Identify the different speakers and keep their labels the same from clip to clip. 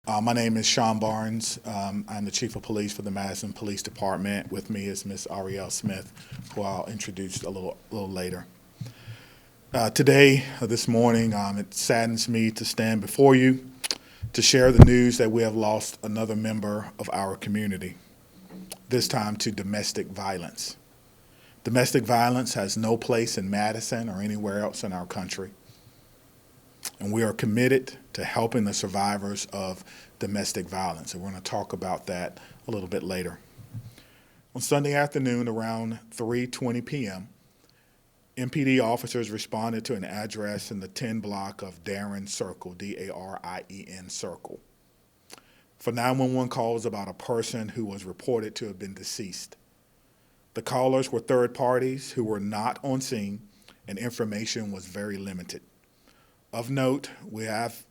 Speaker 1: My name is Shon Barnes. I'm the Chief of Police for the Madison Police Department. With me is Miss Aurielle Smith, who I'll introduce a little later. This morning, it saddens me to stand before you to share the news that we have lost another member of our community, this time to domestic violence. Domestic violence has no place in Madison or anywhere else in our country. And we are committed to helping the survivors of domestic violence. And we're going to talk about that a little bit later. On Sunday afternoon around 3:20 p.m., MPD officers responded to an address in the 10 block of Darien Circle, D-A-R-I-E-N Circle, for 911 calls about a person who was reported to have been deceased. The callers were third parties who were not on scene, and information was very limited. Of note, we have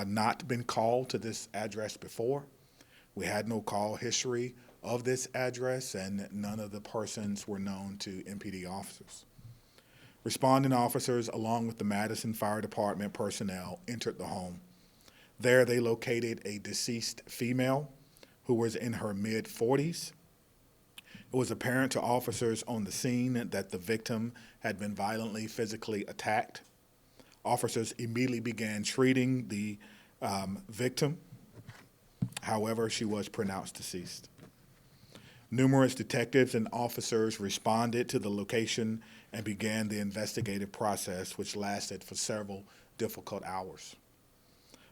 Speaker 1: not been called to this address before. We had no call history of this address, and none of the persons were known to MPD officers. Responding officers, along with the Madison Fire Department personnel, entered the home. There, they located a deceased female who was in her mid-40s. It was apparent to officers on the scene that the victim had been violently, physically attacked. Officers immediately began treating the victim. However, she was pronounced deceased. Numerous detectives and officers responded to the location and began the investigative process, which lasted for several difficult hours.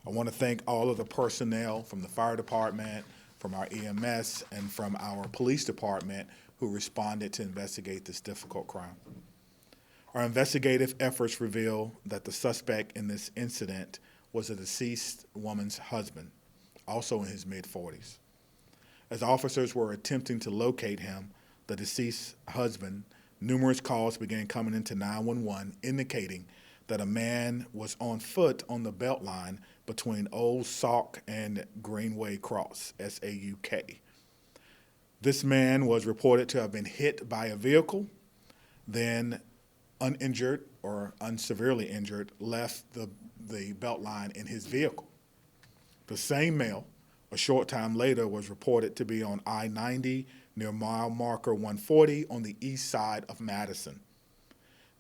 Speaker 1: I want to thank all of the personnel from the fire department, from our EMS, and from our police department who responded to investigate this difficult crime. Our investigative efforts reveal that the suspect in this incident was a deceased woman's husband, also in his mid-40s. As officers were attempting to locate him, the deceased husband, numerous calls began coming into 911 indicating that a man was on foot on the Beltline between Old Sauk and Greenway Cross, S-A-U-K. This man was reported to have been hit by a vehicle, then uninjured or unseverely injured, left the Beltline in his vehicle. The same male, a short time later, was reported to be on I-90 near mile marker 140 on the east side of Madison.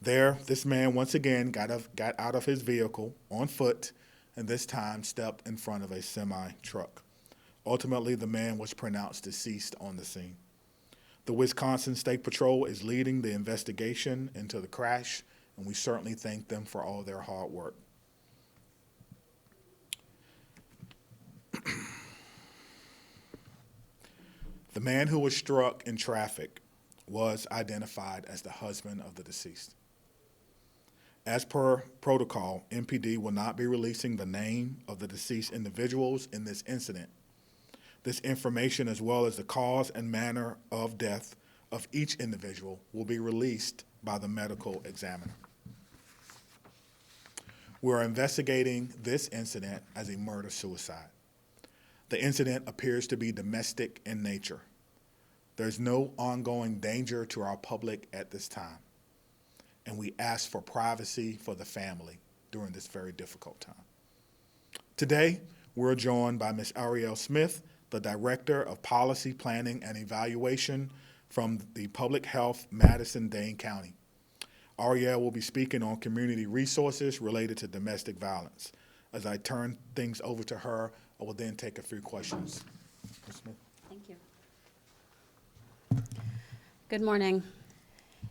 Speaker 1: There, this man once again got out of his vehicle on foot and this time stepped in front of a semi-truck. Ultimately, the man was pronounced deceased on the scene. The Wisconsin State Patrol is leading the investigation into the crash, and we certainly thank them for all their hard work. The man who was struck in traffic was identified as the husband of the deceased. As per protocol, MPD will not be releasing the name of the deceased individuals in this incident. This information, as well as the cause and manner of death of each individual, will be released by the medical examiner. We are investigating this incident as a murder-suicide. The incident appears to be domestic in nature. There's no ongoing danger to our public at this time, and we ask for privacy for the family during this very difficult time. Today, we're joined by Ms. Aurielle Smith, the Director of Policy Planning and Evaluation from the Public Health Madison-Dane County. Aurielle will be speaking on community resources related to domestic violence. As I turn things over to her, I will then take a few questions. Ms. Smith.
Speaker 2: Thank you. Good morning.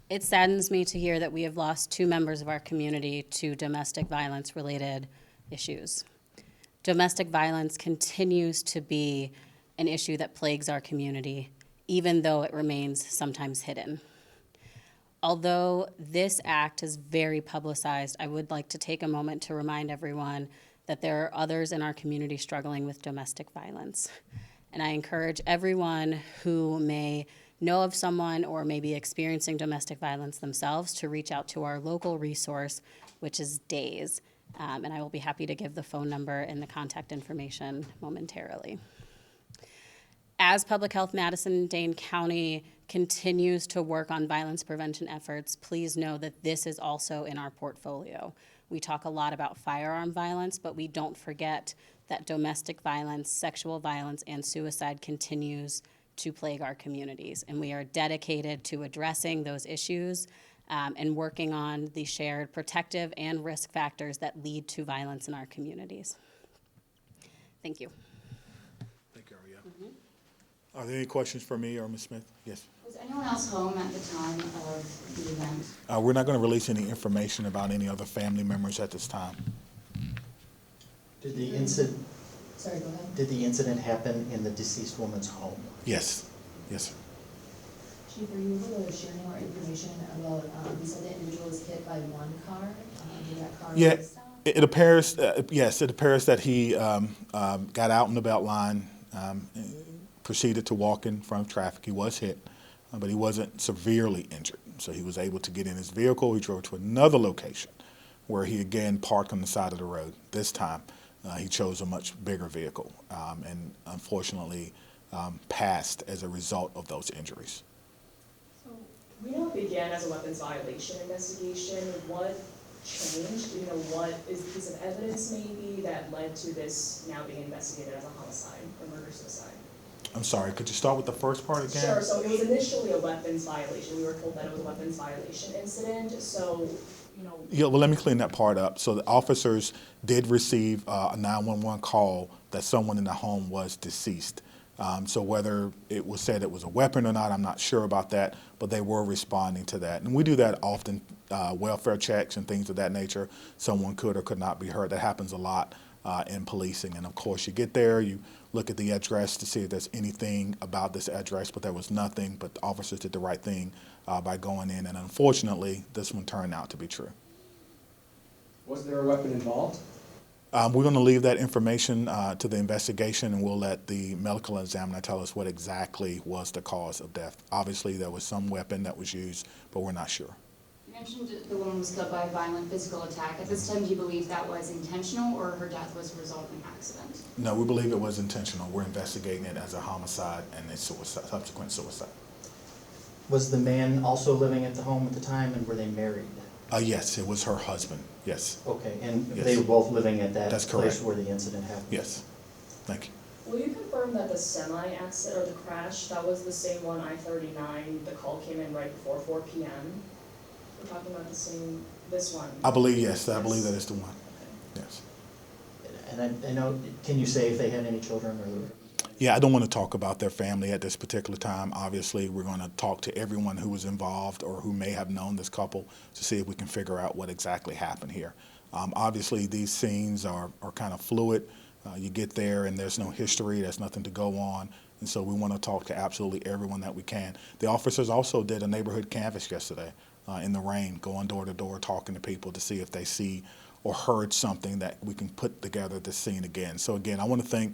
Speaker 2: It saddens me to hear that we have lost two members of our community to domestic violence-related issues. Domestic violence continues to be an issue that plagues our community, even though it remains sometimes hidden. Although this act is very publicized, I would like to take a moment to remind everyone that there are others in our community struggling with domestic violence. And I encourage everyone who may know of someone or may be experiencing domestic violence themselves to reach out to our local resource, which is DAYS. And I will be happy to give the phone number and the contact information momentarily. As Public Health Madison-Dane County continues to work on violence prevention efforts, please know that this is also in our portfolio. We talk a lot about firearm violence, but we don't forget that domestic violence, sexual violence, and suicide continues to plague our communities. And we are dedicated to addressing those issues and working on the shared protective and risk factors that lead to violence in our communities. Thank you.
Speaker 1: Thank you, Aurielle. Are there any questions for me or Ms. Smith? Yes.
Speaker 3: Was anyone else home at the time of the event?
Speaker 1: We're not going to release any information about any other family members at this time.
Speaker 4: Did the incident,
Speaker 3: Sorry, go ahead.
Speaker 4: did the incident happen in the deceased woman's home?
Speaker 1: Yes. Yes, sir.
Speaker 5: Chief, are you able to share any more information about, you said the individual was hit by one car? Did that car
Speaker 1: Yeah,
Speaker 5: really stop?
Speaker 1: it appears, yes, it appears that he got out in the belt line, proceeded to walk in front of traffic. He was hit, but he wasn't severely injured. So he was able to get in his vehicle. He drove to another location where he again parked on the side of the road. This time, he chose a much bigger vehicle and unfortunately passed as a result of those injuries.
Speaker 6: We know it began as a weapons violation investigation. What changed? You know, what is the piece of evidence maybe that led to this now being investigated as a homicide or murder-suicide?
Speaker 1: I'm sorry, could you start with the first part again?
Speaker 6: Sure, so it was initially a weapons violation. We were told that it was a weapons violation incident, so, you know.
Speaker 1: Yeah, well, let me clean that part up. So the officers did receive a 911 call that someone in the home was deceased. So whether it was said it was a weapon or not, I'm not sure about that, but they were responding to that. And we do that often, welfare checks and things of that nature. Someone could or could not be hurt. That happens a lot in policing. And of course, you get there, you look at the address to see if there's anything about this address, but there was nothing. But the officers did the right thing by going in. And unfortunately, this one turned out to be true.
Speaker 7: Was there a weapon involved?
Speaker 1: We're going to leave that information to the investigation, and we'll let the medical examiner tell us what exactly was the cause of death. Obviously, there was some weapon that was used, but we're not sure.
Speaker 3: You mentioned the woman was killed by a violent physical attack. At this time, do you believe that was intentional or her death was a result of an accident?
Speaker 1: No, we believe it was intentional. We're investigating it as a homicide and a suicide, subsequent suicide.
Speaker 4: Was the man also living at the home at the time, and were they married?
Speaker 1: Yes, it was her husband. Yes.
Speaker 4: Okay, and
Speaker 1: Yes.
Speaker 4: they were both living at that
Speaker 1: That's
Speaker 4: place
Speaker 1: correct.
Speaker 4: where the incident happened?
Speaker 1: Yes. Thank you.
Speaker 6: Will you confirm that the semi-accident or the crash, that was the same one, I-39, the call came in right before 4 p.m.? We're talking about the same, this one?
Speaker 1: I believe, yes, I believe that is the one.
Speaker 6: Okay.
Speaker 1: Yes.
Speaker 4: And I know, can you say if they had any children or?
Speaker 1: Yeah, I don't want to talk about their family at this particular time. Obviously, we're going to talk to everyone who was involved or who may have known this couple to see if we can figure out what exactly happened here. Obviously, these scenes are kind of fluid. You get there and there's no history, there's nothing to go on. And so we want to talk to absolutely everyone that we can. The officers also did a neighborhood canvass yesterday in the rain, going door to door, talking to people to see if they see or heard something that we can put together the scene again. So again, I want to thank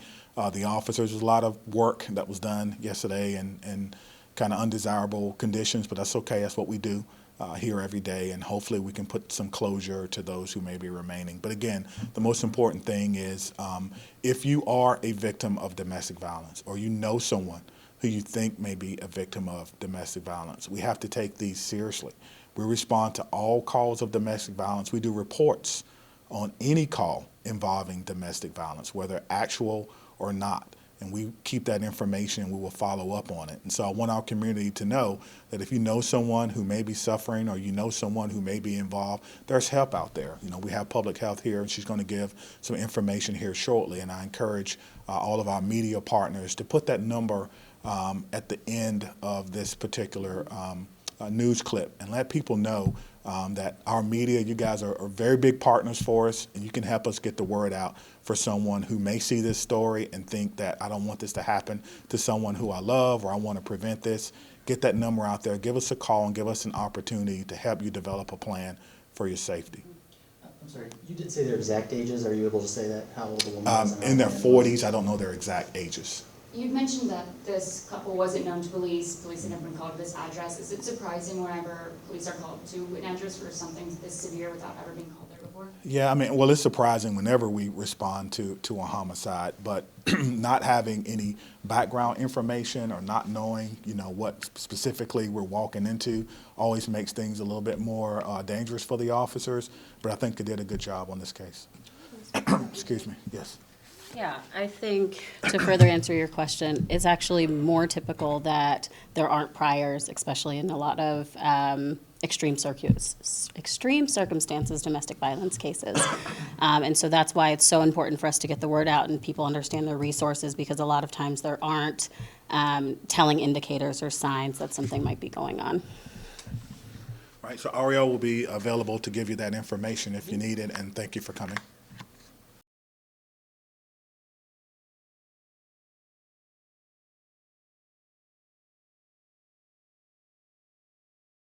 Speaker 1: the officers. There's a lot of work that was done yesterday in kind of undesirable conditions, but that's okay. That's what we do here every day, and hopefully we can put some closure to those who may be remaining. But again, the most important thing is if you are a victim of domestic violence or you know someone who you think may be a victim of domestic violence, we have to take these seriously. We respond to all calls of domestic violence. We do reports on any call involving domestic violence, whether actual or not. And we keep that information and we will follow up on it. And so I want our community to know that if you know someone who may be suffering or you know someone who may be involved, there's help out there. You know, we have public health here and she's going to give some information here shortly. And I encourage all of our media partners to put that number at the end of this particular news clip and let people know that our media, you guys are very big partners for us, and you can help us get the word out for someone who may see this story and think that I don't want this to happen to someone who I love or I want to prevent this. Get that number out there, give us a call and give us an opportunity to help you develop a plan for your safety.
Speaker 4: I'm sorry, you did say their exact ages. Are you able to say that, how old the woman was? and how
Speaker 1: In their
Speaker 4: old the man was?
Speaker 1: 40s, I don't know their exact ages.
Speaker 3: You'd mentioned that this couple wasn't known to police. Police had never been called to this address. Is it surprising whenever police are called to an address for something this severe without ever being called there before? before?
Speaker 1: Yeah, I mean, well, it's surprising whenever we respond to a homicide, but not having any background information or not knowing, you know, what specifically we're walking into always makes things a little bit more dangerous for the officers. But I think they did a good job on this case. Excuse me. Yes.
Speaker 2: Yeah, I think to further answer your question, it's actually more typical that there aren't priors, especially in a lot of extreme circumstances, domestic violence cases. And so that's why it's so important for us to get the word out and people understand their resources, because a lot of times there aren't telling indicators or signs that something might be going on.
Speaker 1: Right. So Aurielle will be available to give you that information if you need it, and thank you for coming.